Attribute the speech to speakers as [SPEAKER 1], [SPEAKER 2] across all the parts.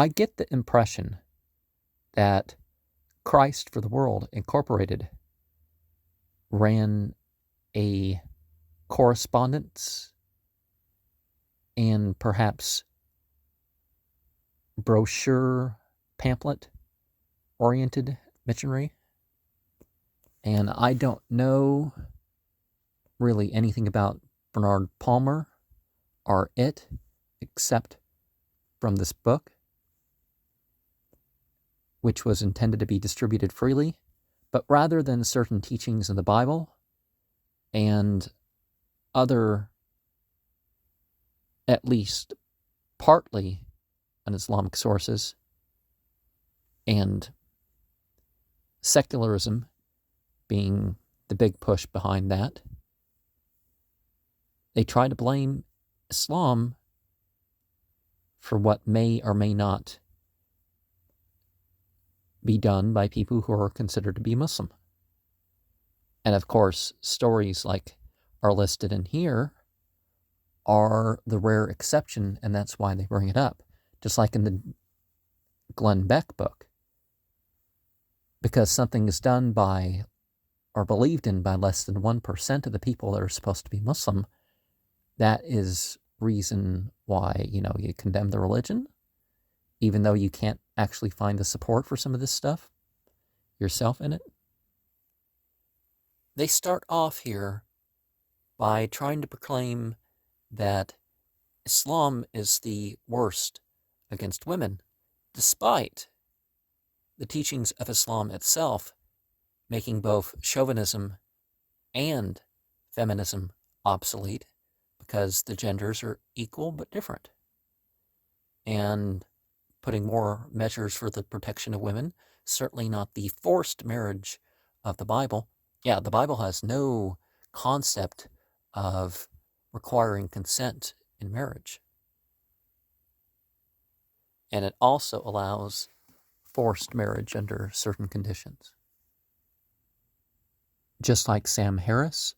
[SPEAKER 1] I get the impression that Christ for the World Incorporated ran a correspondence and perhaps brochure pamphlet oriented missionary. And I don't know really anything about Bernard Palmer or it except from this book, which was intended to be distributed freely. But rather than certain teachings in the Bible and other, at least partly on Islamic sources, and secularism being the big push behind that, they try to blame Islam for what may or may not be done by people who are considered to be Muslim. And of course, stories like are listed in here are the rare exception, and that's why they bring it up. Just like in the Glenn Beck book. Because something is done by or believed in by less than 1% of the people that are supposed to be Muslim, that is reason why, you condemn the religion, even though you can't actually find the support for some of this stuff yourself in it. They start off here by trying to proclaim that Islam is the worst against women, despite the teachings of Islam itself making both chauvinism and feminism obsolete, because the genders are equal but different, and putting more measures for the protection of women, certainly not the forced marriage of the Bible. Yeah, the Bible has no concept of requiring consent in marriage. And it also allows forced marriage under certain conditions. Just like Sam Harris,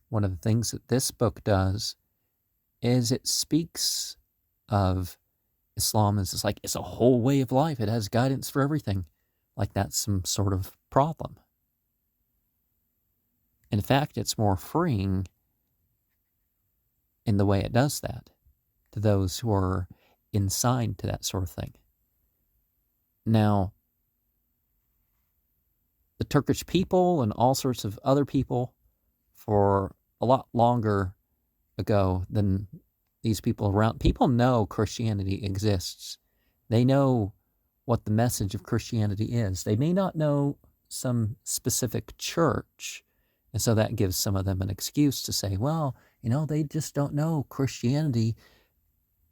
[SPEAKER 1] one of the things that this book does is it speaks of Islam as it's a whole way of life. It has guidance for everything. Like that's some sort of problem. In fact, it's more freeing in the way it does that to those who are inside to that sort of thing. Now, the Turkish people and all sorts of other people for a lot longer ago than these people around, people know Christianity exists. They know what the message of Christianity is. They may not know some specific church, and so that gives some of them an excuse to say, well, they just don't know Christianity.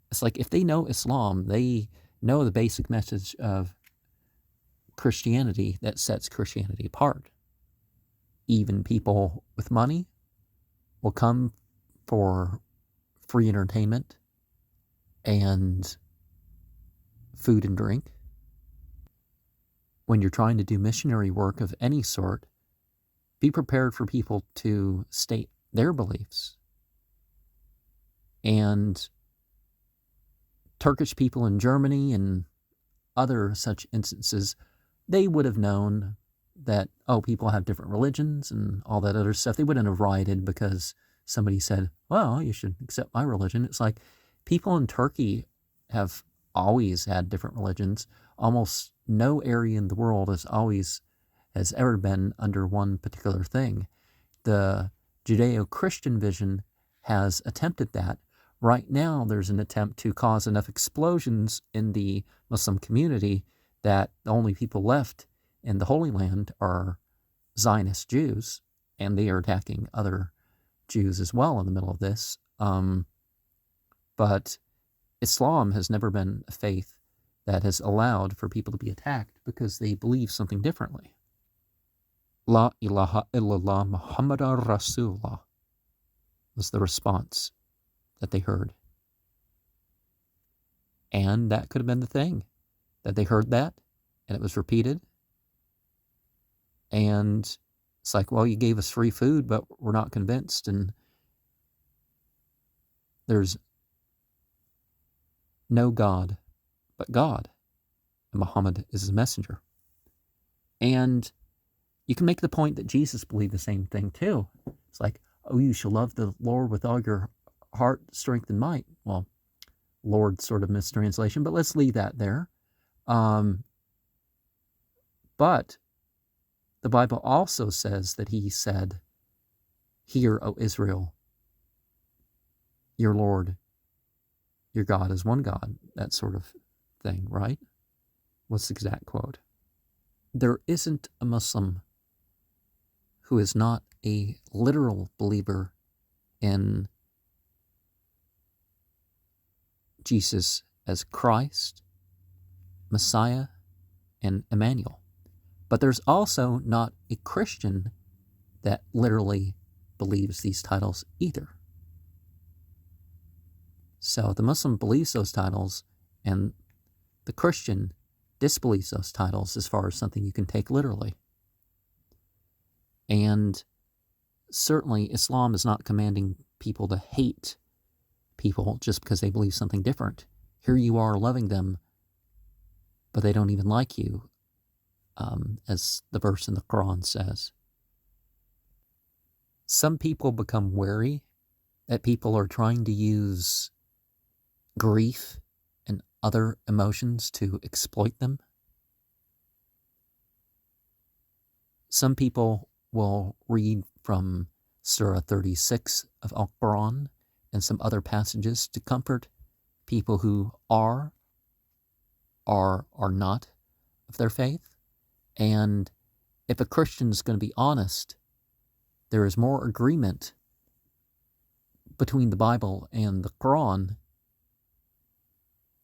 [SPEAKER 1] It's like if they know Islam, they know the basic message of Christianity that sets Christianity apart. Even people with money will come for free entertainment and food and drink. When you're trying to do missionary work of any sort, be prepared for people to state their beliefs. And Turkish people in Germany and other such instances, they would have known that, people have different religions and all that other stuff. They wouldn't have rioted because somebody said, well, you should accept my religion. It's like people in Turkey have always had different religions. Almost no area in the world has ever been under one particular thing. The Judeo-Christian vision has attempted that. Right now, there's an attempt to cause enough explosions in the Muslim community that the only people left in the Holy Land are Zionist Jews, and they are attacking other Jews as well in the middle of this. But Islam has never been a faith that has allowed for people to be attacked because they believe something differently. La ilaha illallah Muhammadur Rasulullah was the response that they heard. And that could have been the thing, that they heard that, and it was repeated. And it's like, well, you gave us free food, but we're not convinced. And there's no God but God. and Muhammad is his messenger. And you can make the point that Jesus believed the same thing too. It's like, oh, you shall love the Lord with all your heart, strength, and might. Well, Lord sort of mistranslation, but let's leave that there. But the Bible also says that he said, "Hear, O Israel, your Lord, your God is one God," that sort of thing, right? What's the exact quote? There isn't a Muslim who is not a literal believer in Jesus as Christ, Messiah, and Emmanuel. But there's also not a Christian that literally believes these titles either. So the Muslim believes those titles, and the Christian disbelieves those titles as far as something you can take literally. And certainly Islam is not commanding people to hate people just because they believe something different. Here you are loving them, but they don't even like you, as the verse in the Quran says. Some people become wary that people are trying to use grief and other emotions to exploit them. Some people will read from Surah 36 of Al-Quran and some other passages to comfort people who are or are not of their faith. And if a Christian is going to be honest, there is more agreement between the Bible and the Quran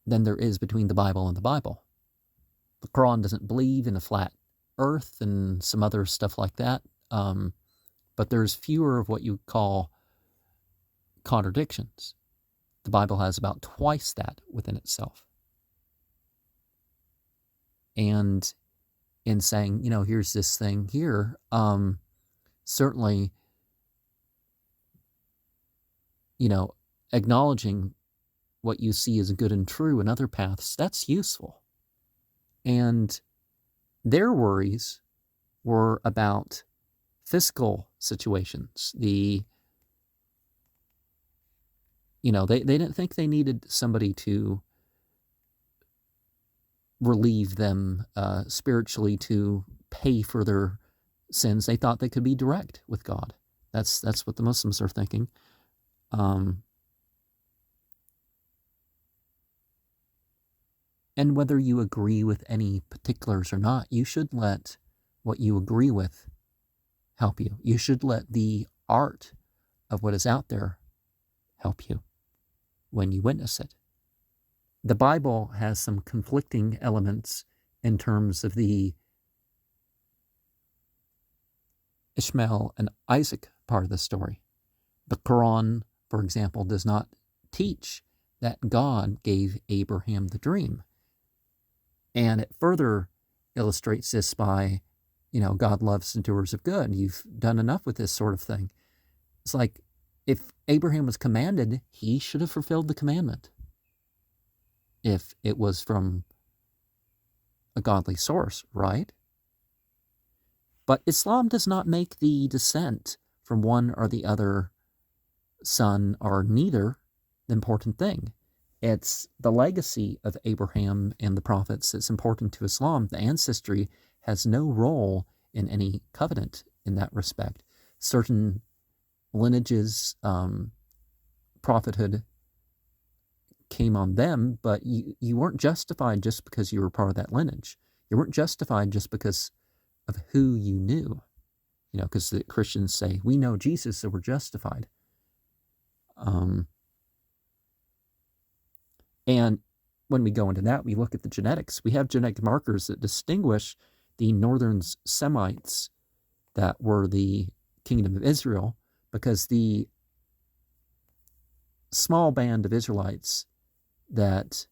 [SPEAKER 1] than there is between the Bible and the Bible. The Quran doesn't believe in a flat earth and some other stuff like that, but there's fewer of what you call contradictions. The Bible has about twice that within itself. And in saying, here's this thing here, certainly, acknowledging what you see as good and true in other paths, that's useful. And their worries were about fiscal situations. They didn't think they needed somebody to relieve them spiritually to pay for their sins. They thought they could be direct with God. That's what the Muslims are thinking. And whether you agree with any particulars or not, you should let what you agree with help you. You should let the art of what is out there help you when you witness it. The Bible has some conflicting elements in terms of the Ishmael and Isaac part of the story. The Quran, for example, does not teach that God gave Abraham the dream. And it further illustrates this by, God loves the doers of good. You've done enough with this sort of thing. It's like, if Abraham was commanded, he should have fulfilled the commandment. If it was from a godly source, right? But Islam does not make the descent from one or the other son or neither the important thing. It's the legacy of Abraham and the prophets that's important to Islam. The ancestry has no role in any covenant in that respect. Certain lineages, prophethood came on them, but you weren't justified just because you were part of that lineage. You weren't justified just because of who you knew. Because the Christians say, we know Jesus, so we're justified. And when we go into that, we look at the genetics. We have genetic markers that distinguish the northern Semites that were the kingdom of Israel, because the small band of Israelites that,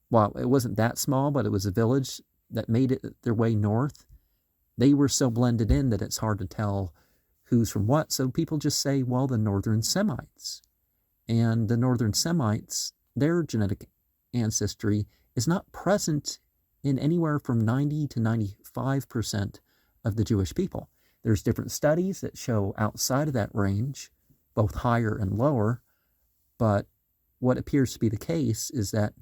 [SPEAKER 1] well, it wasn't that small, but it was a village that made it their way north. They were so blended in that it's hard to tell who's from what. So people just say, well, the northern Semites. And the northern Semites, their genetic ancestry is not present in anywhere from 90 to 95% of the Jewish people. There's different studies that show outside of that range, both higher and lower, but what appears to be the case is that,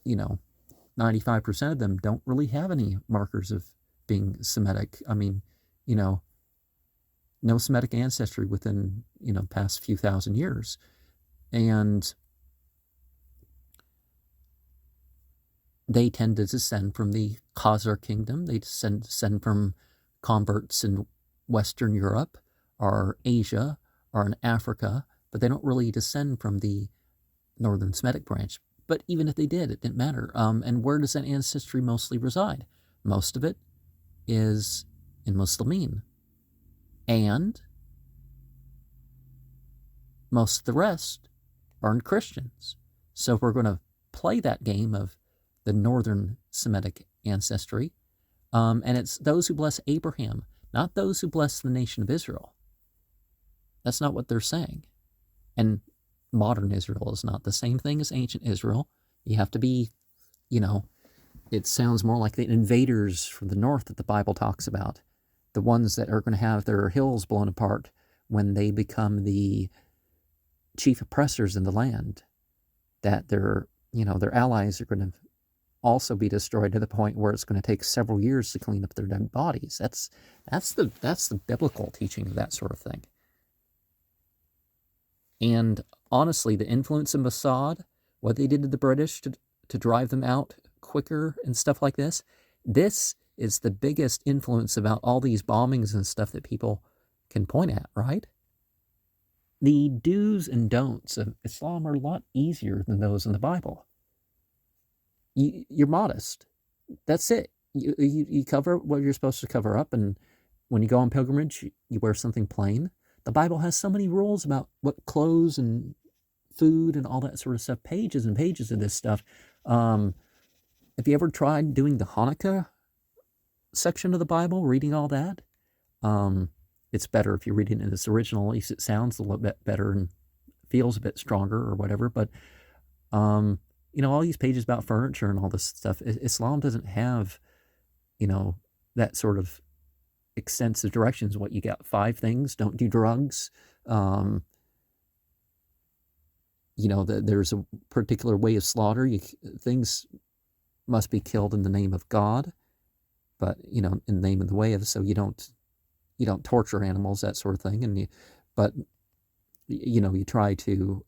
[SPEAKER 1] 95% of them don't really have any markers of being Semitic. I mean, no Semitic ancestry within, past few thousand years. And they tend to descend from the Khazar kingdom. They descend from converts in Western Europe or Asia or in Africa, but they don't really descend from the Northern Semitic branch. But even if they did, it didn't matter. And where does that ancestry mostly reside? Most of it is in Muslimin. And most of the rest are in Christians. So if we're going to play that game of the Northern Semitic ancestry, and it's those who bless Abraham, not those who bless the nation of Israel. That's not what they're saying. And modern Israel is not the same thing as ancient Israel. You have to be, it sounds more like the invaders from the north that the Bible talks about, the ones that are going to have their hills blown apart when they become the chief oppressors in the land, that their allies are going to also be destroyed to the point where it's going to take several years to clean up their dead bodies. That's the biblical teaching of that sort of thing. And honestly, the influence of Mossad, what they did to the British to drive them out quicker and stuff like this is the biggest influence about all these bombings and stuff that people can point at, right? The do's and don'ts of Islam are a lot easier than those in the Bible. You're modest. That's it. You cover what you're supposed to cover up, and when you go on pilgrimage, you wear something plain. The Bible has so many rules about what clothes and food and all that sort of stuff, pages and pages of this stuff. Have you ever tried doing the Hanukkah section of the Bible, reading all that? It's better if you read it in its original. At least it sounds a little bit better and feels a bit stronger or whatever. But, all these pages about furniture and all this stuff, Islam doesn't have, that sort of extensive directions. What you got? 5 things: don't do drugs. There's a particular way of slaughter. Things must be killed in the name of God, but in the name of the way of, so you don't torture animals, that sort of thing. And you try to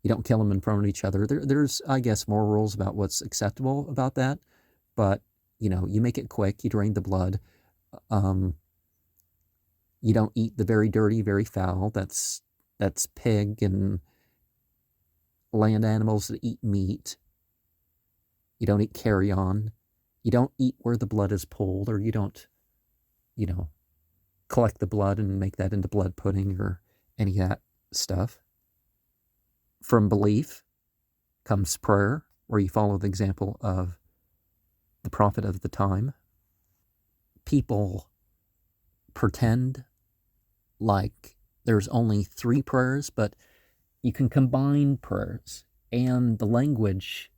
[SPEAKER 1] you don't kill them in front of each other. There's, I guess, more rules about what's acceptable about that, but you make it quick. You drain the blood. You don't eat the very dirty, very foul. That's pig and land animals that eat meat. You don't eat carrion. You don't eat where the blood is pulled, or you don't, collect the blood and make that into blood pudding or any of that stuff. From belief comes prayer, where you follow the example of the prophet of the time. People pretend like there's only 3 prayers, but you can combine prayers, and the language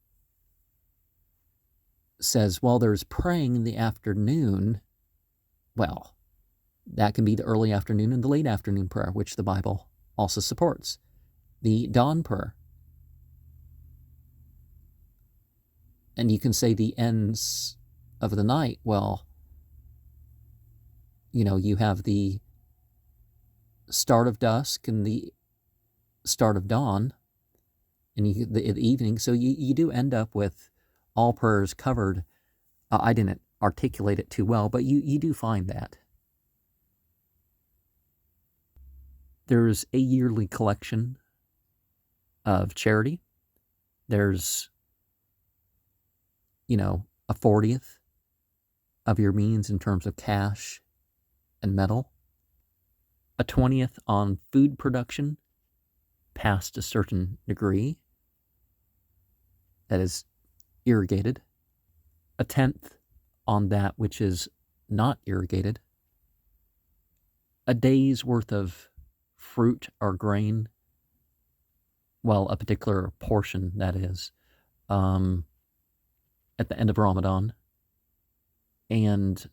[SPEAKER 1] says, well, there's praying in the afternoon. Well, that can be the early afternoon and the late afternoon prayer, which the Bible also supports. The dawn prayer. And you can say the ends of the night. Well, you have the start of dusk and the start of dawn, and the evening. So you do end up with all prayers covered. I didn't articulate it too well, but you do find that. There's a yearly collection of charity. There's, a 40th of your means in terms of cash and metal. A 20th on food production past a certain degree that is irrigated. A 10th on that which is not irrigated. A day's worth of fruit or grain, well, a particular portion, that is. at the end of Ramadan, and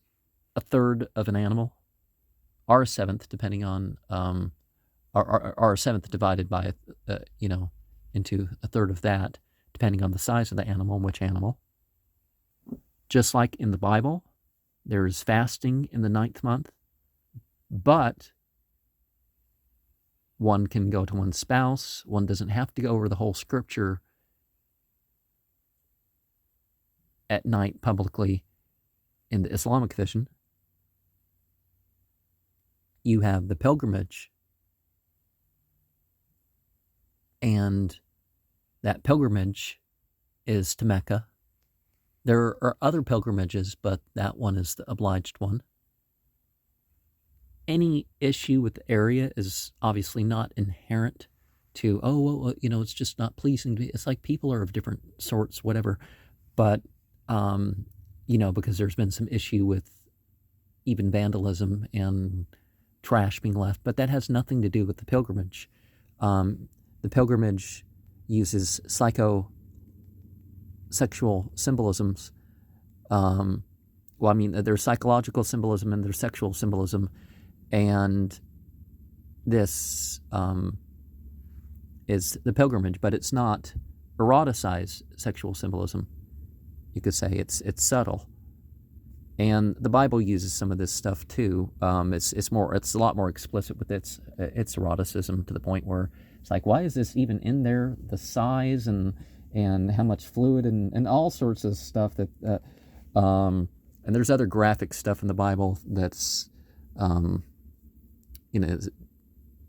[SPEAKER 1] a third of an animal, or a seventh, depending on, or a seventh divided by, into a third of that, depending on the size of the animal and which animal. Just like in the Bible, there is fasting in the 9th month, but one can go to one's spouse. One doesn't have to go over the whole scripture at night publicly in the Islamic vision. You have the pilgrimage, and that pilgrimage is to Mecca. There are other pilgrimages, but that one is the obliged one. Any issue with the area is obviously not inherent to, it's just not pleasing to me. It's like people are of different sorts, whatever. But, because there's been some issue with even vandalism and trash being left, but that has nothing to do with the pilgrimage. The pilgrimage uses psychosexual symbolisms. There's psychological symbolism and there's sexual symbolism, and this is the pilgrimage, but it's not eroticized sexual symbolism. You could say it's subtle, and the Bible uses some of this stuff too. It's a lot more explicit with its eroticism, to the point where it's like, why is this even in there? The size and how much fluid and all sorts of stuff that and there's other graphic stuff in the Bible that's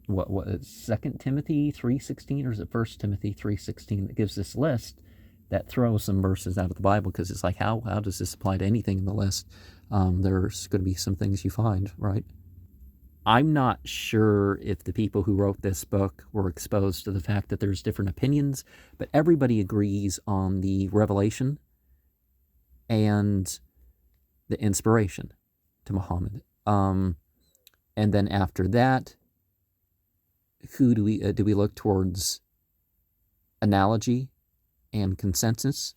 [SPEAKER 1] what is 2 Timothy 3:16, or is it 1 Timothy 3:16 that gives this list that throws some verses out of the Bible, because it's like, how does this apply to anything in the list? There's going to be some things you find, right? I'm not sure if the people who wrote this book were exposed to the fact that there's different opinions, but everybody agrees on the revelation and the inspiration to Muhammad. And then after that, who do we look towards? Analogy and consensus.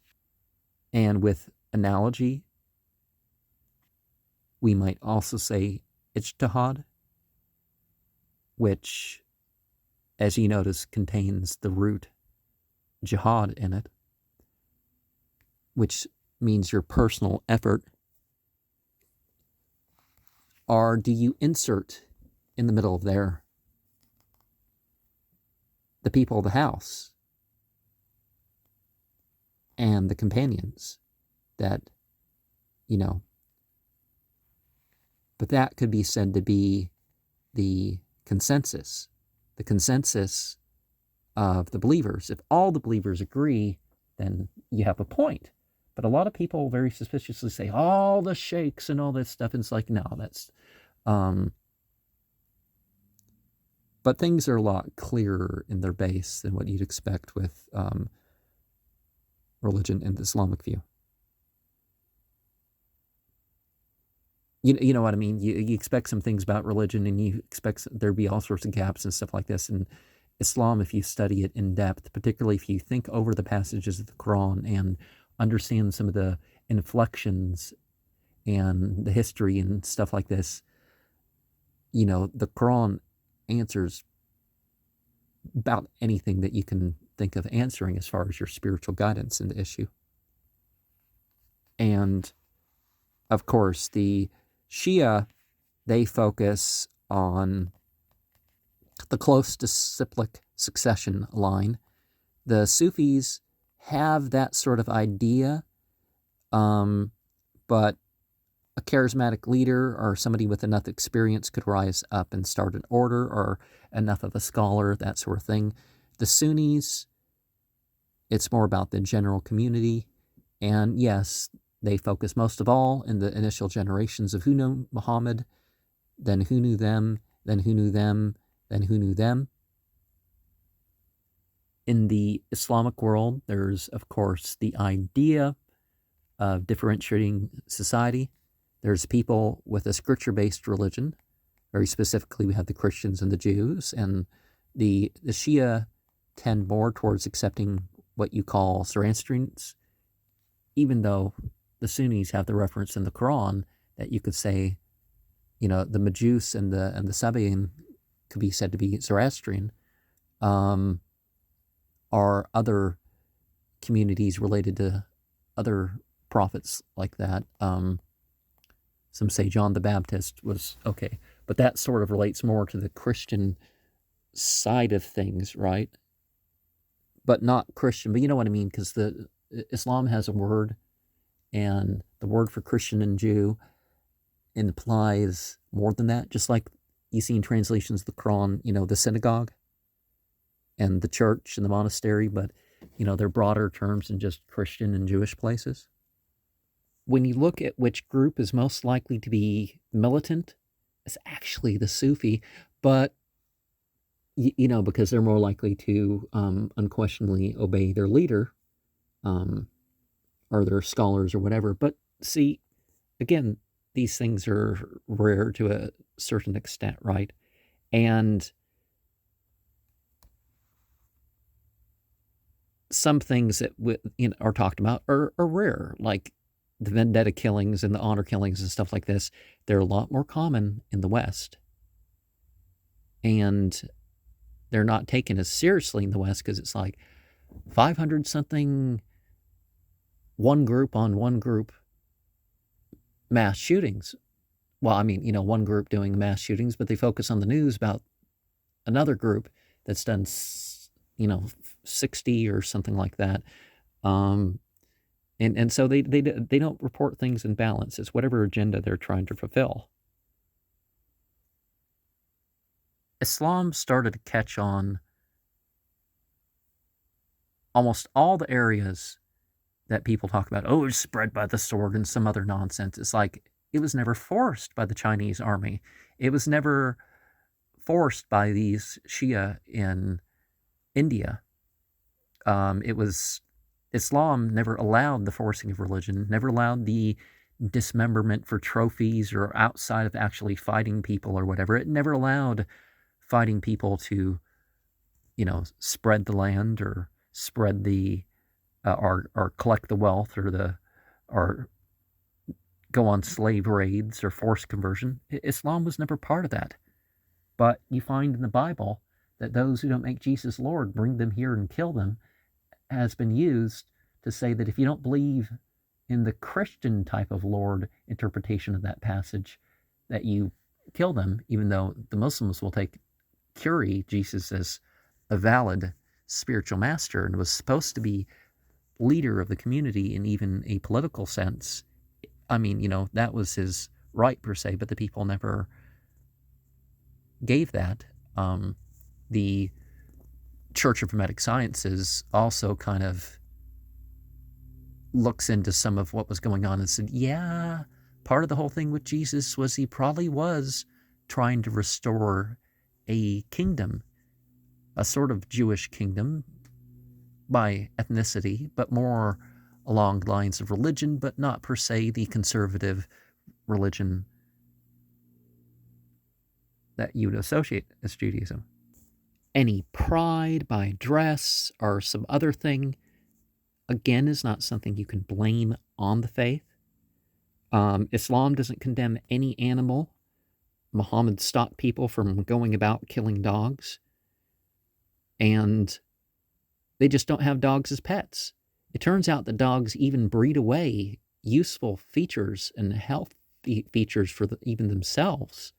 [SPEAKER 1] And with analogy, we might also say ijtihad, which, as you notice, contains the root jihad in it, which means your personal effort. Or do you insert in the middle of there the people of the house and the companions that, but that could be said to be the consensus of the believers. If all the believers agree, then you have a point. But a lot of people very suspiciously say all the sheikhs and all this stuff, and it's like, no, that's but things are a lot clearer in their base than what you'd expect with religion in the Islamic view. You know what I mean? You expect some things about religion, and you expect there be all sorts of gaps and stuff like this. And Islam, if you study it in depth, particularly if you think over the passages of the Quran and understand some of the inflections and the history and stuff like this, the Quran answers about anything that you can think of answering as far as your spiritual guidance in the issue. And of course, the Shia, they focus on the close disciplic succession line. The Sufis have that sort of idea, but a charismatic leader or somebody with enough experience could rise up and start an order, or enough of a scholar, that sort of thing. The Sunnis, it's more about the general community. And yes, they focus most of all in the initial generations of who knew Muhammad, then who knew them, then who knew them, then who knew them. In the Islamic world, there's, of course, the idea of differentiating society. There's people with a scripture-based religion. Very specifically, we have the Christians and the Jews, and the Shia tend more towards accepting what you call Zoroastrians, even though the Sunnis have the reference in the Quran that you could say, the Majus and the Sabaean could be said to be Zoroastrian, are other communities related to other prophets like that. Some say John the Baptist was okay, but that sort of relates more to the Christian side of things, right? But not Christian, but you know what I mean, because the Islam has a word, and the word for Christian and Jew implies more than that. Just like you see in translations of the Quran, the synagogue and the church and the monastery, but they're broader terms than just Christian and Jewish places. When you look at which group is most likely to be militant, it's actually the Sufi, but because they're more likely to unquestionably obey their leader, or their scholars or whatever. But see, again, these things are rare to a certain extent, right? And some things that are talked about are rare, like the vendetta killings and the honor killings and stuff like this. They're a lot more common in the West. And they're not taken as seriously in the West because it's like 500 something one group on one group mass shootings. Well, I mean, one group doing mass shootings, but they focus on the news about another group that's done, 60 or something like that. And so they don't report things in balance. It's whatever agenda they're trying to fulfill. Islam started to catch on almost all the areas that people talk about. Oh, it's spread by the sword and some other nonsense. It's like it was never forced by the Chinese army. It was never forced by these Shia in India. Islam never allowed the forcing of religion, never allowed the dismemberment for trophies or outside of actually fighting people or whatever. It never allowed fighting people to, spread the land or spread the, or collect the wealth or go on slave raids or forced conversion. Islam was never part of that. But you find in the Bible that those who don't make Jesus Lord, bring them here and kill them, has been used to say that if you don't believe in the Christian type of Lord interpretation of that passage, that you kill them, even though the Muslims will carry Jesus as a valid spiritual master and was supposed to be leader of the community in even a political sense. I mean, that was his right per se, but the people never gave that. The Church of Hermetic Sciences also kind of looks into some of what was going on and said, yeah, part of the whole thing with Jesus was he probably was trying to restore a kingdom, a sort of Jewish kingdom by ethnicity, but more along the lines of religion, but not per se the conservative religion that you'd associate as Judaism. Any pride by dress or some other thing, again, is not something you can blame on the faith. Islam doesn't condemn any animal. Muhammad stopped people from going about killing dogs. And they just don't have dogs as pets. It turns out that dogs even breed away useful features and health features for even themselves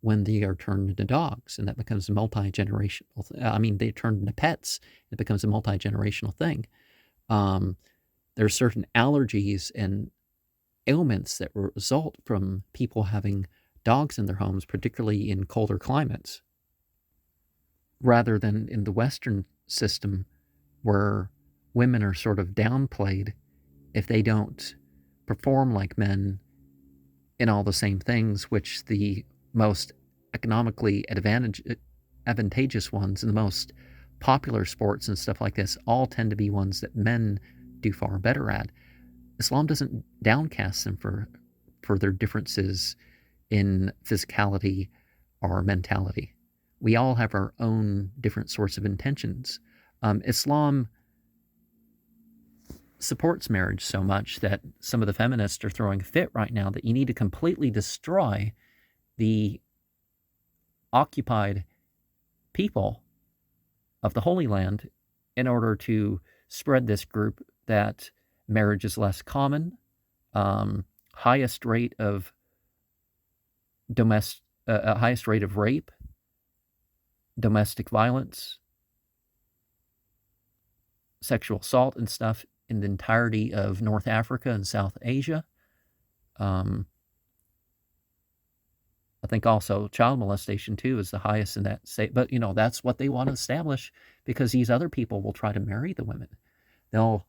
[SPEAKER 1] when they are turned into dogs, and that becomes a multi-generational. They turn into pets. It becomes a multi-generational thing. There are certain allergies and ailments that result from people having dogs in their homes, particularly in colder climates, rather than in the Western system where women are sort of downplayed if they don't perform like men in all the same things, which the most economically advantageous ones and the most popular sports and stuff like this all tend to be ones that men do far better at. Islam doesn't downcast them for their differences in physicality or mentality. We all have our own different sorts of intentions. Islam supports marriage so much that some of the feminists are throwing a fit right now that you need to completely destroy the occupied people of the Holy Land in order to spread this group that marriage is less common, highest rate of highest rate of rape, domestic violence, sexual assault and stuff in the entirety of North Africa and South Asia. I think also child molestation too is the highest in that state. But that's what they want to establish because these other people will try to marry the women. They'll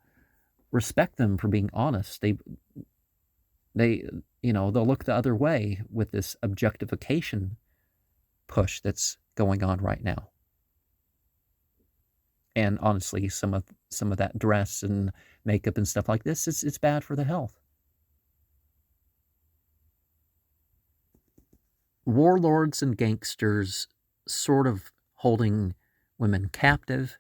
[SPEAKER 1] respect them for being honest. They'll look the other way with this objectification push that's going on right now. And honestly, some of that dress and makeup and stuff like this, it's bad for the health. Warlords and gangsters sort of holding women captive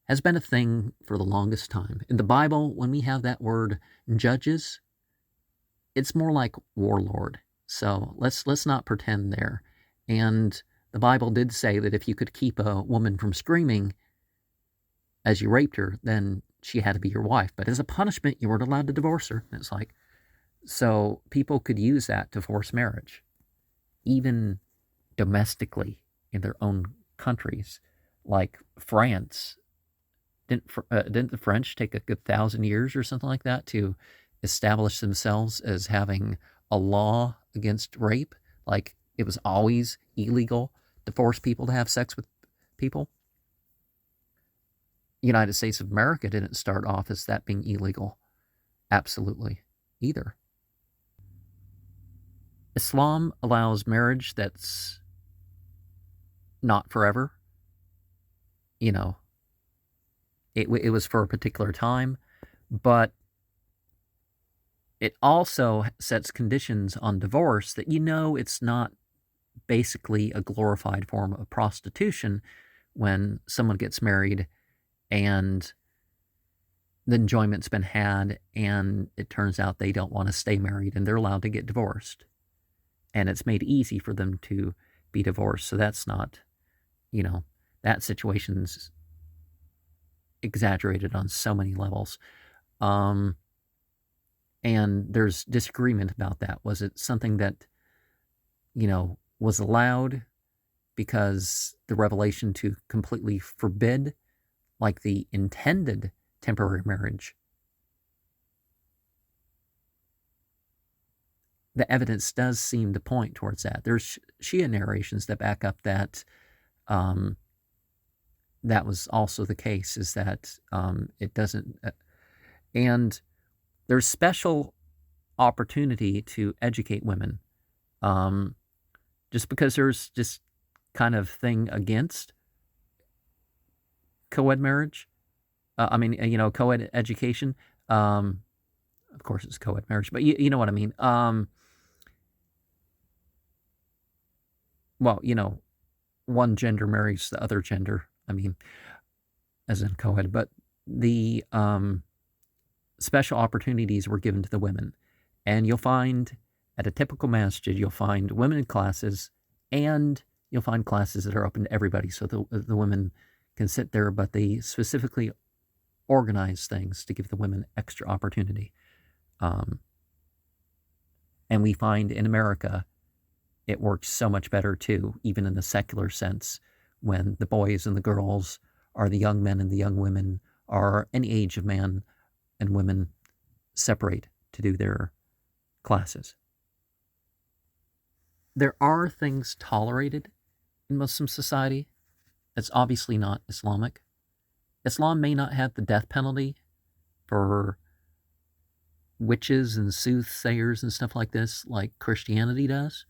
[SPEAKER 1] has been a thing for the longest time. In the Bible, when we have that word judges, it's more like warlord. So let's not pretend there. And the Bible did say that if you could keep a woman from screaming as you raped her, then she had to be your wife. But as a punishment, you weren't allowed to divorce her. And it's like, so people could use that to force marriage, even domestically in their own countries, like France. Didn't the French take a good 1,000 years or something like that to establish themselves as having a law against rape? Like it was always illegal to force people to have sex with people. United States of America didn't start off as that being illegal, absolutely, either. Islam allows marriage that's not forever. It was for a particular time, but it also sets conditions on divorce that it's not basically a glorified form of prostitution when someone gets married and the enjoyment's been had and it turns out they don't want to stay married and they're allowed to get divorced. And it's made easy for them to be divorced. So that's not, that situation's exaggerated on so many levels. And there's disagreement about that. Was it something that, was allowed because the revelation to completely forbid, like the intended temporary marriage? The evidence does seem to point towards that. There's Shia narrations that back up that that was also the case, is that it doesn't... and there's special opportunity to educate women. Just because there's this kind of thing against co-ed marriage, co-ed education. Of course, it's co-ed marriage, but you know what I mean. One gender marries the other gender. As in co-ed, but the special opportunities were given to the women. And you'll find at a typical masjid, you'll find women classes, and you'll find classes that are open to everybody, so the women can sit there, but they specifically organize things to give the women extra opportunity. And we find in America, it works so much better too, even in the secular sense, when the boys and the girls are the young men and the young women are any age of man and women separate to do their classes. There are things tolerated in Muslim society. It's obviously not Islamic. Islam may not have the death penalty for witches and soothsayers and stuff like this, like Christianity does.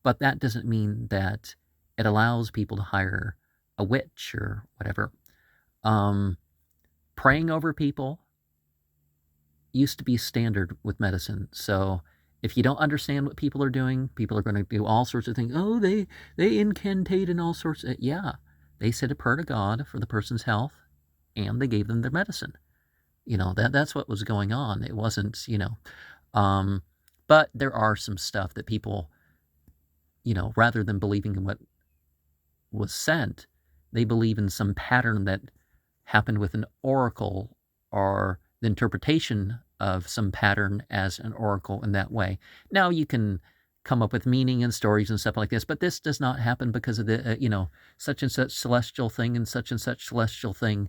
[SPEAKER 1] But that doesn't mean that it allows people to hire a witch or whatever. Praying over people used to be standard with medicine. So if you don't understand what people are doing, people are going to do all sorts of things. Oh, they incantate and all sorts of... Yeah, they said a prayer to God for the person's health. and they gave them their medicine. That's what was going on. It wasn't, um, but there are some stuff that people, rather than believing in what was sent, they believe in some pattern that happened with an oracle, or the interpretation of some pattern as an oracle in that way. Now you can come up with meaning and stories and stuff like this, but this does not happen because of the, such and such celestial thing and such celestial thing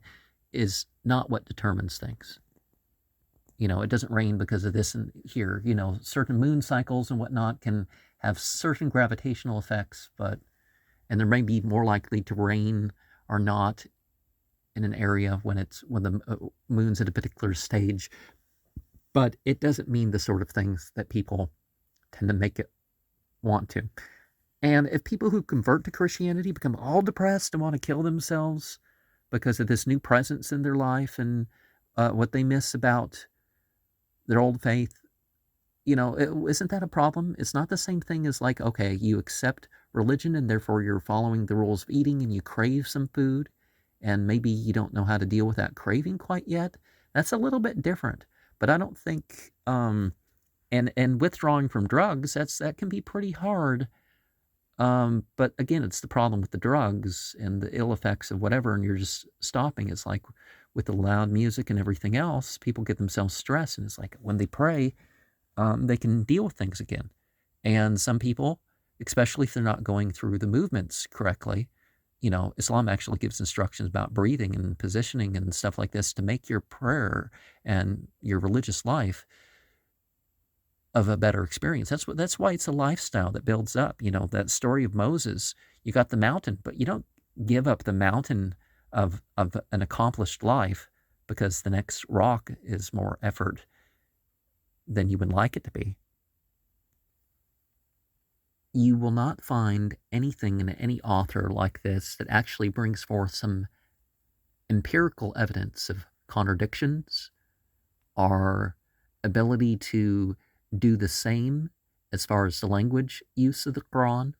[SPEAKER 1] is not what determines things. It doesn't rain because of this and here. Certain moon cycles and whatnot can have certain gravitational effects, and there may be more likely to rain or not in an area when the moon's at a particular stage, but it doesn't mean the sort of things that people tend to make it want to. And if people who convert to Christianity become all depressed and want to kill themselves because of this new presence in their life and what they miss about their old faith, isn't that a problem? It's not the same thing as like, okay, you accept religion and therefore you're following the rules of eating and you crave some food and maybe you don't know how to deal with that craving quite yet. That's a little bit different. But I don't think and withdrawing from drugs, that can be pretty hard. But again, it's the problem with the drugs and the ill effects of whatever, and you're just stopping. It's like with the loud music and everything else, people get themselves stressed, and it's like when they pray, they can deal with things again. And some people, especially if they're not going through the movements correctly, Islam actually gives instructions about breathing and positioning and stuff like this to make your prayer and your religious life of a better experience. That's why it's a lifestyle that builds up. That story of Moses, you got the mountain, but you don't give up the mountain of an accomplished life because the next rock is more effort than you would like it to be. You will not find anything in any author like this that actually brings forth some empirical evidence of contradictions or ability to do the same as far as the language use of the Quran,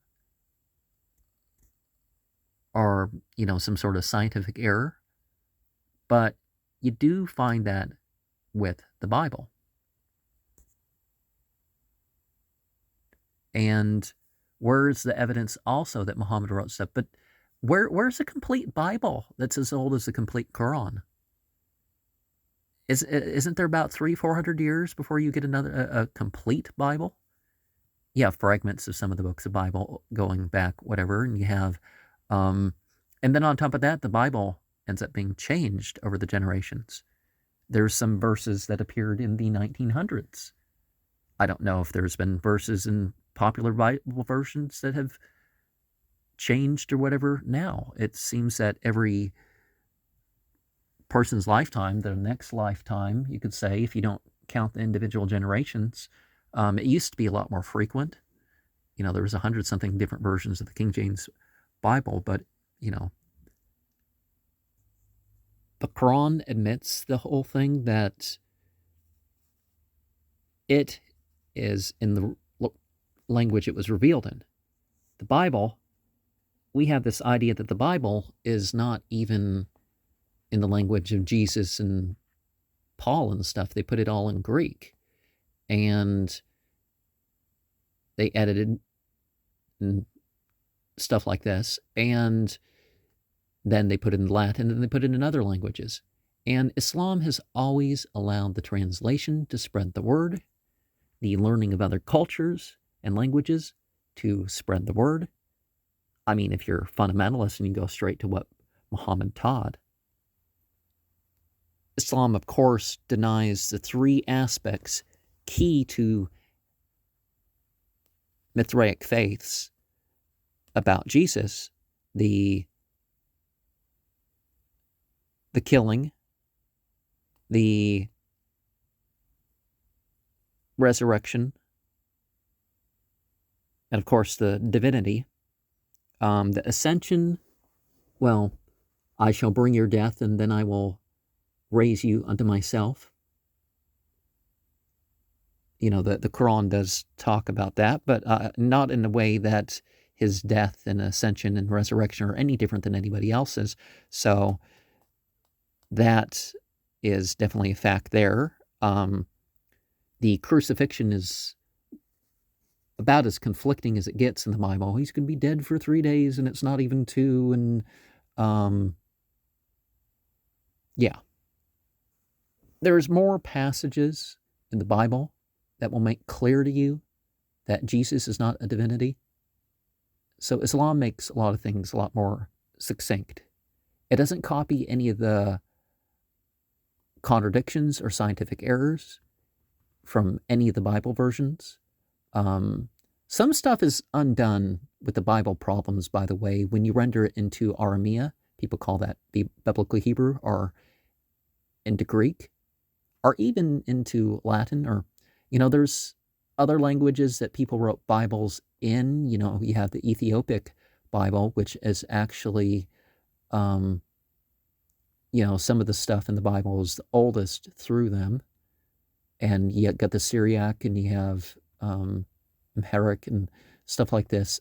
[SPEAKER 1] or some sort of scientific error. But you do find that with the Bible. And where's the evidence also that Muhammad wrote stuff? But where's a complete Bible that's as old as the complete Quran? Isn't there about 300-400 years before you get a complete Bible? You have fragments of some of the books of Bible going back, whatever, and you have, and then on top of that, the Bible ends up being changed over the generations. There's some verses that appeared in the 1900s. I don't know if there's been verses in popular Bible versions that have changed or whatever now. It seems that every person's lifetime, the next lifetime, you could say, if you don't count the individual generations, it used to be a lot more frequent. There was 100-something different versions of the King James Bible, but, the Quran admits the whole thing that it is in the language it was revealed in. The Bible, we have this idea that the Bible is not even in the language of Jesus and Paul and stuff. They put it all in Greek. And they edited and stuff like this. And then they put it in Latin, and then they put it in other languages. And Islam has always allowed the translation to spread the word, the learning of other cultures and languages to spread the word. I mean, if you're a fundamentalist and you go straight to what Muhammad taught. Islam, of course, denies the three aspects key to Mithraic faiths about Jesus: the killing, the resurrection, and of course the divinity. The ascension, well, I shall bring your death and then I will raise you unto myself. The Quran does talk about that, but not in a way that his death and ascension and resurrection are any different than anybody else's. So That is definitely a fact there. The crucifixion is about as conflicting as it gets in the Bible. He's going to be dead for 3 days, and it's not even 2, and yeah. There's more passages in the Bible that will make clear to you that Jesus is not a divinity. So Islam makes a lot of things a lot more succinct. It doesn't copy any of the contradictions or scientific errors from any of the Bible versions. Some stuff is undone with the Bible problems, by the way, when you render it into Aramea. People call that the Biblical Hebrew, or into Greek, or even into Latin, or, there's other languages that people wrote Bibles in. You have the Ethiopic Bible, which is actually, some of the stuff in the Bible is the oldest through them. And you got the Syriac, and you have Amharic and stuff like this.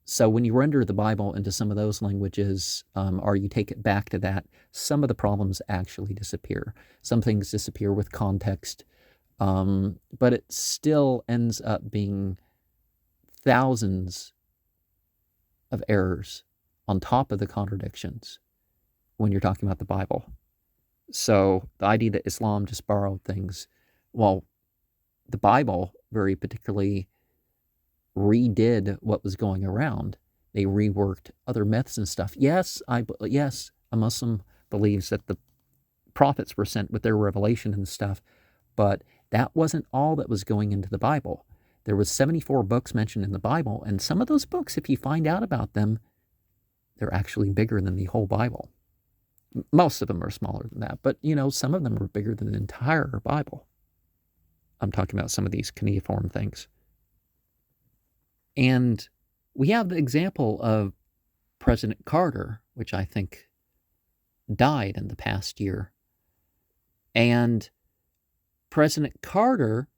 [SPEAKER 1] So when you render the Bible into some of those languages, or you take it back to that, some of the problems actually disappear. Some things disappear with context, but it still ends up being thousands of errors on top of the contradictions when you're talking about the Bible. So the idea that Islam just borrowed things, well, the Bible very particularly redid what was going around. They reworked other myths and stuff. Yes, a Muslim believes that the prophets were sent with their revelation and stuff, but that wasn't all that was going into the Bible. There was 74 books mentioned in the Bible, and some of those books, if you find out about them, they're actually bigger than the whole Bible. Most of them are smaller than that, but some of them are bigger than the entire Bible. I'm talking about some of these cuneiform things. And we have the example of President Carter, which I think died in the past year. And President Carter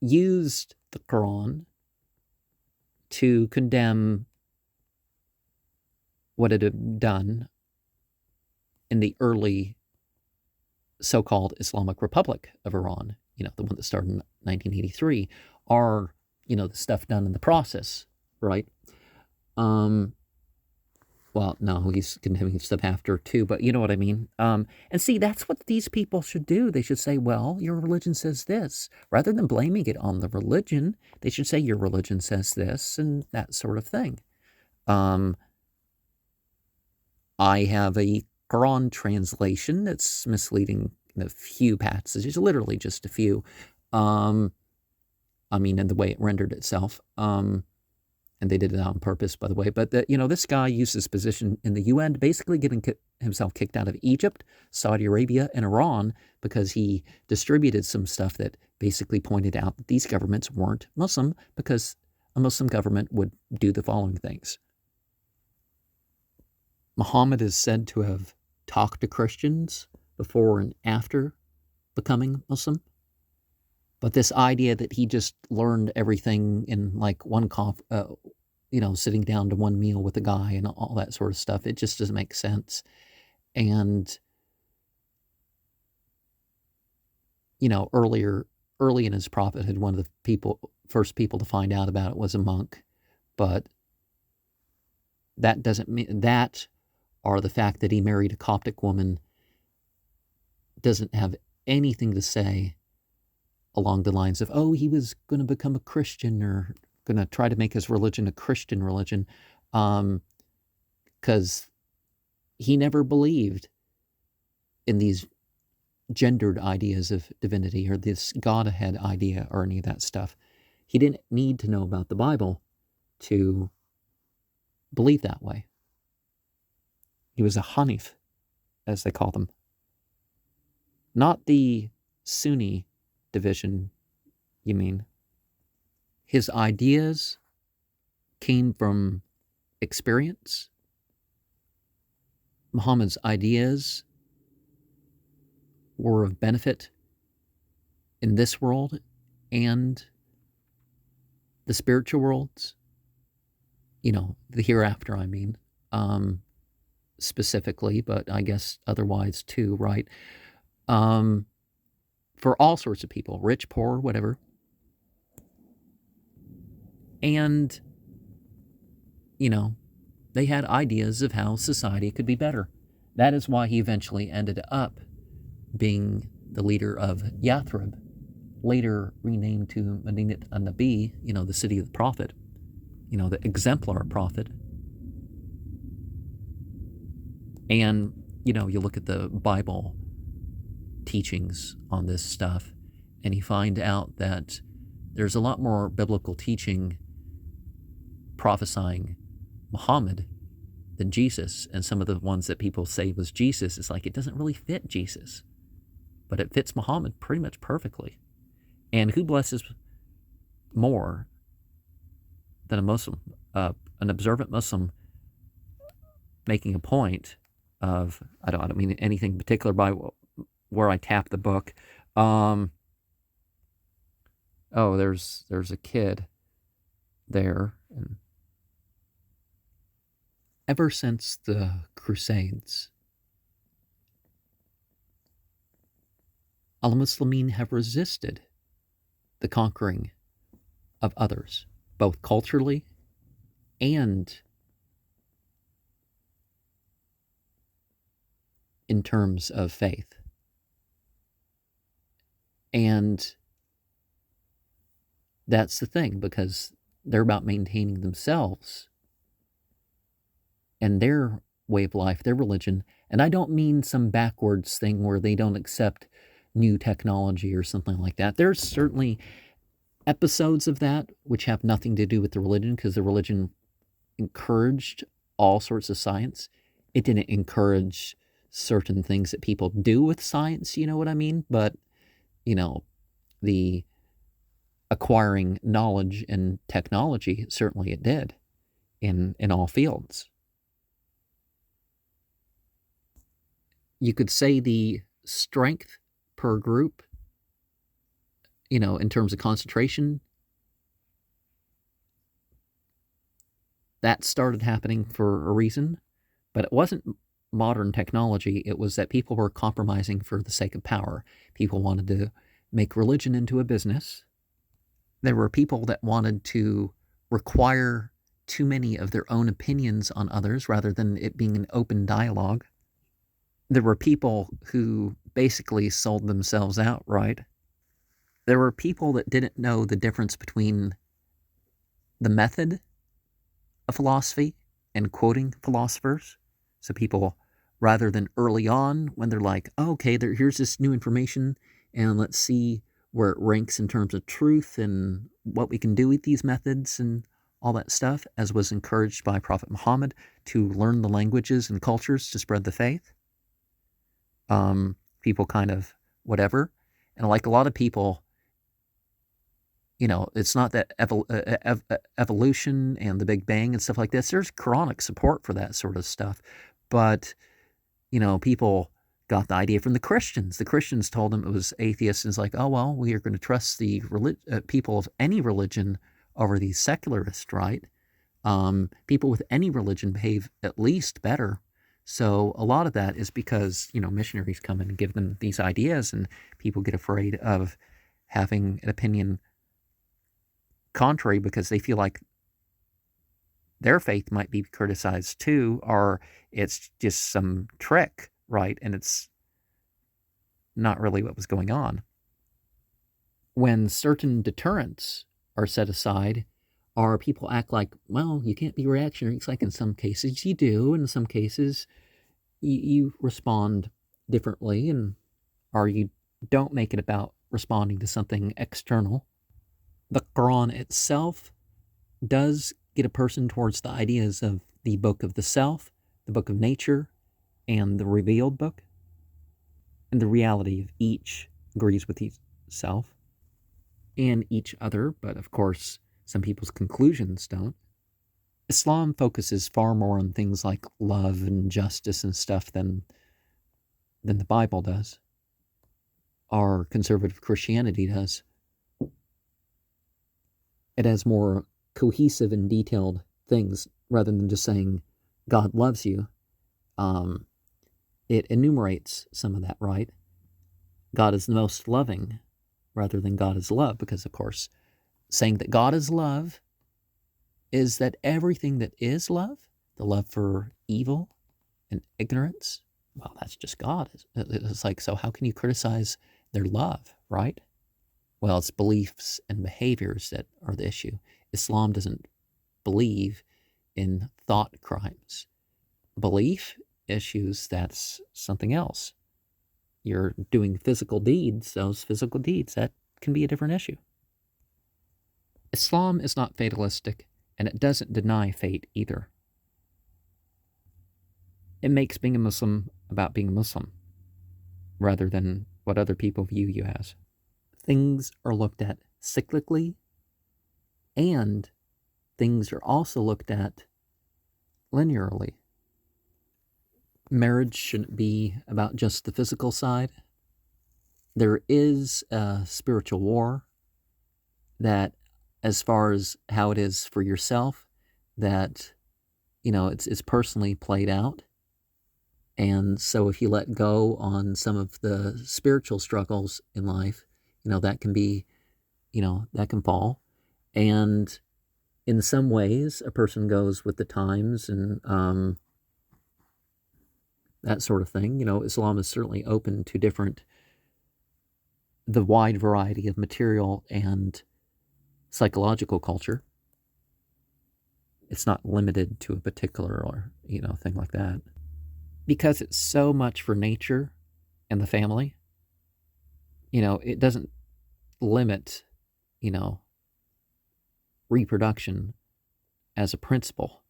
[SPEAKER 1] used the Quran to condemn what it had done in the early so-called Islamic Republic of Iran, the one that started in 1983, or the stuff done in the process, right? Well, no, he's condemning stuff after too, but you know what I mean. And see, that's what these people should do. They should say, well, your religion says this. Rather than blaming it on the religion, they should say your religion says this, and that sort of thing. I have a Quran translation that's misleading in a few passages, literally just a few. In the way it rendered itself. And they did it on purpose, by the way. But, this guy used his position in the UN to basically getting himself kicked out of Egypt, Saudi Arabia, and Iran because he distributed some stuff that basically pointed out that these governments weren't Muslim, because a Muslim government would do the following things. Muhammad is said to have talked to Christians before and after becoming Muslim. But this idea that he just learned everything in like one sitting down to one meal with a guy and all that sort of stuff, it just doesn't make sense. And, early in his prophethood, one of the first people to find out about it was a monk. But that doesn't mean that, or the fact that he married a Coptic woman, doesn't have anything to say along the lines of, he was going to become a Christian, or going to try to make his religion a Christian religion, because he never believed in these gendered ideas of divinity or this Godhead idea or any of that stuff. He didn't need to know about the Bible to believe that way. He was a Hanif, as they call them. Not the Sunni division, you mean. His ideas came from experience. Muhammad's ideas were of benefit in this world and the spiritual worlds, the hereafter, I mean. specifically, but I guess otherwise too, right? For all sorts of people, rich, poor, whatever. And, you know, they had ideas of how society could be better. That is why he eventually ended up being the leader of Yathrib, later renamed to Medinat an-Nabi, the city of the prophet, the exemplar prophet. And, you look at the Bible teachings on this stuff, and you find out that there's a lot more biblical teaching prophesying Muhammad than Jesus. And some of the ones that people say was Jesus, is like, it doesn't really fit Jesus, but it fits Muhammad pretty much perfectly. And who blesses more than a Muslim, an observant Muslim, making a point of, I don't mean anything particular by where I tap the book. There's a kid there, and ever since the Crusades, al-Muslimin have resisted the conquering of others, both culturally and in terms of faith. And that's the thing, because they're about maintaining themselves and their way of life, their religion. And I don't mean some backwards thing where they don't accept new technology or something like that. There's certainly episodes of that which have nothing to do with the religion, because the religion encouraged all sorts of science. It didn't encourage certain things that people do with science, you know what I mean? But, the acquiring knowledge and technology, certainly it did in all fields. You could say the strength per group, in terms of concentration, that started happening for a reason, but it wasn't modern technology. It was that people were compromising for the sake of power. People wanted to make religion into a business. There were people that wanted to require too many of their own opinions on others rather than it being an open dialogue. There were people who basically sold themselves out, right? There were people that didn't know the difference between the method of philosophy and quoting philosophers. So people, rather than early on when they're like, oh, okay, here's this new information, and let's see where it ranks in terms of truth and what we can do with these methods and all that stuff, as was encouraged by Prophet Muhammad, to learn the languages and cultures to spread the faith. People kind of whatever. And like a lot of people, it's not that evolution and the Big Bang and stuff like this. There's Quranic support for that sort of stuff. But, people got the idea from the Christians. The Christians told them it was atheists, and it's like, oh, well, we are going to trust the people of any religion over these secularists, right? People with any religion behave at least better. So a lot of that is because, missionaries come in and give them these ideas, and people get afraid of having an opinion contrary because they feel like their faith might be criticized too, or it's just some trick, right? And it's not really what was going on. When certain deterrents are set aside, or people act like, well, you can't be reactionary. It's like in some cases you do, in some cases you respond differently, or you don't make it about responding to something external. The Quran itself does get a person towards the ideas of the book of the self, the book of nature, and the revealed book. And the reality of each agrees with itself and each other, but of course, some people's conclusions don't. Islam focuses far more on things like love and justice and stuff than the Bible does, or conservative Christianity does. It has more cohesive and detailed things rather than just saying God loves you. um, it enumerates some of that, right? God is the most loving rather than God is love, because, of course, saying that God is love is that everything that is love, the love for evil and ignorance, well, that's just God. It's like, so how can you criticize their love, right? Well, it's beliefs and behaviors that are the issue. Islam doesn't believe in thought crimes. Belief issues, that's something else. You're doing physical deeds, those physical deeds, that can be a different issue. Islam is not fatalistic, and it doesn't deny fate either. It makes being a Muslim about being a Muslim rather than what other people view you as. Things are looked at cyclically, and things are also looked at linearly. Marriage shouldn't be about just the physical side. There is a spiritual war that, as far as how it is for yourself, that, it's personally played out. And so if you let go on some of the spiritual struggles in life, that can be, that can fall. And in some ways, a person goes with the times and that sort of thing. Islam is certainly open to the wide variety of material and psychological culture. It's not limited to a particular or, thing like that. Because it's so much for nature and the family, it doesn't limit, reproduction as a principle.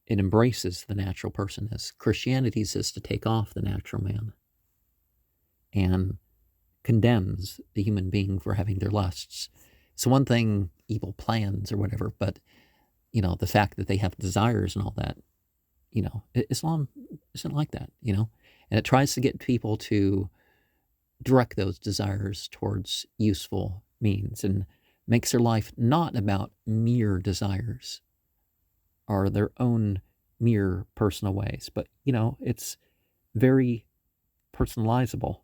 [SPEAKER 1] It embraces the natural person, as Christianity says to take off the natural man, and condemns the human being for having their lusts. So one thing, evil plans or whatever, but, the fact that they have desires and all that, Islam isn't like that, and it tries to get people to direct those desires towards useful means and makes their life not about mere desires or their own mere personal ways, but, it's very personalizable,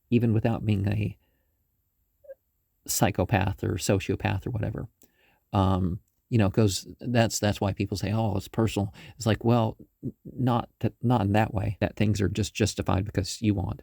[SPEAKER 1] even without being a psychopath or sociopath or whatever. Because that's why people say, oh, it's personal. It's like, well, not in that way, that things are just justified because you want.